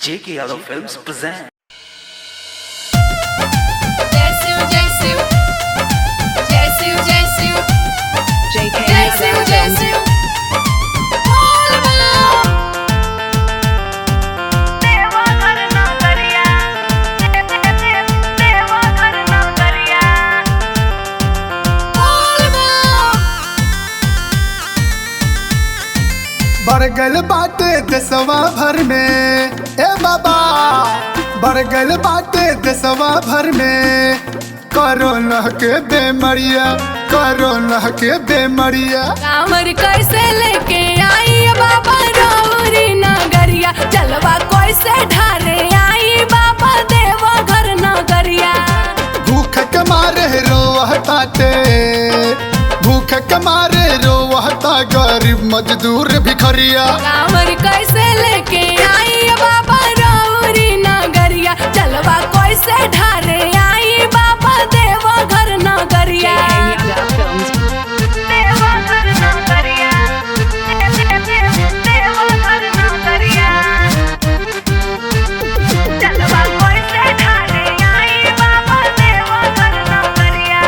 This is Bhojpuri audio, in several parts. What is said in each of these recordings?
J.K. Yadav Films present. JK Yadav Films. बरगल बाटे दसवा भर में ए बाबा बरगल बाटे दसवा भर में कोरोना के बेमरिया कांवर कैसे लेके आई बाबा रौरी नगरिया चलवा कैसे ढारे आई बाबा देवा घर नगरिया भूख के मारे रोवहता गरीब मजदूर भिखरिया कांवर कैसे लेके आई बाबा रौरी नगरिया चलवा कैसे ढारे आई बाबा देवा घर नगरिया JK Yadav Films. देवा घर नगरिया देवा घर नगरिया चलवा कैसे ढारे आई बाबा देवा घर नगरिया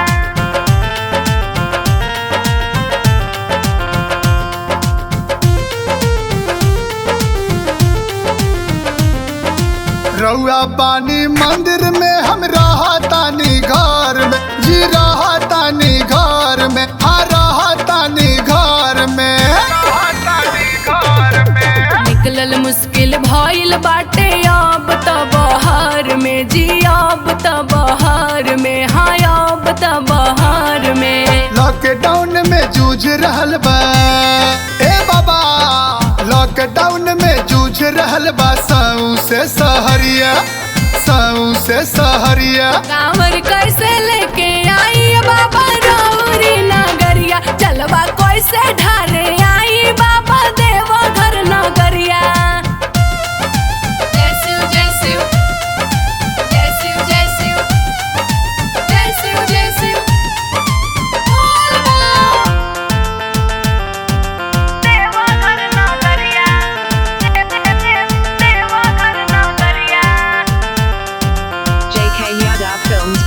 रउआ बानी मंदिर में हम रहतानी घर में जी रहतानी घर में रहतानी घर में निकलल मुश्किल भइल बाटे अब त बहार में जी अब त बहार में हाँ अब त बहार में लॉकडाउन में जूझ रहल बा ए बाबा लॉकडाउन में जूझ रहल बा साऊ से सहरिया कांवर कैसे लेके आई बाबा रौरी नगरिया चलवा कैसे ढारे आई बाबा देवा घर नगरिया जय शिव जय शिव जय शिव जय शिव जय शिव जय शिव देवा घर नगरिया देवा घर नगरिया JK Yadav Films.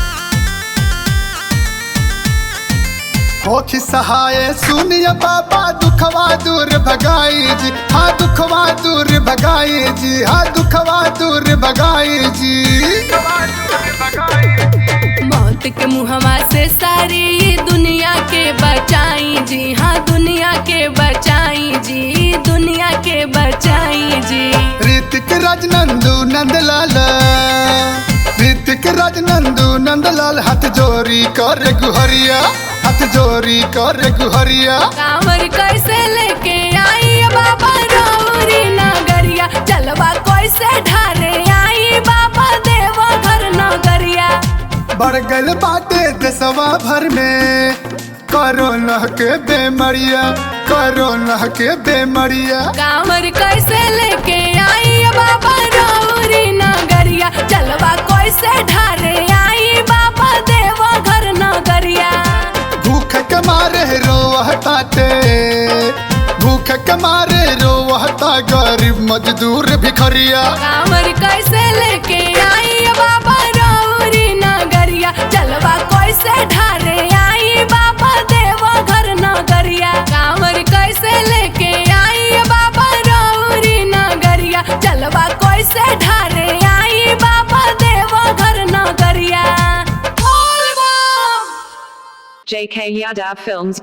होखी सहाय सुनिए बाबा दुखवा दूर भगाई जी हाँ दुखवा दूर भगाई जी हाँ दुखवा दूर भगाई जी मौत के मुहवा से सारी दुनिया के बचाई जी हाँ दुनिया के बचाई जी दुनिया के बचाई जी ऋतिक राजनंदू नंदलाल हाथ जोरी कर गुहरिया कांवर कैसे लेके आई बाबा रौरी नगरिया चलवा कैसे ढारे आई बाबा देवा घर नगरिया बरगल बाटे दसवा भर में कोरोना के बेमरिया कांवर कैसे लेके आई बाबा रौरी नगरिया चलवा कैसे ढारे आई बाबा देवा घर नगरिया भूख के मारे रोवहता गरीब मजदूर भिखरिया कांवर कैसे लेके आई बाबा रौरी नगरिया चलवा कैसे ढारे आई बाबा देवा घर नगरिया कांवर कैसे लेके आई बाबा रौरी नगरिया चलवा कैसे ढारे आई बाबा देवा घर नगरिया JK Yadav Films.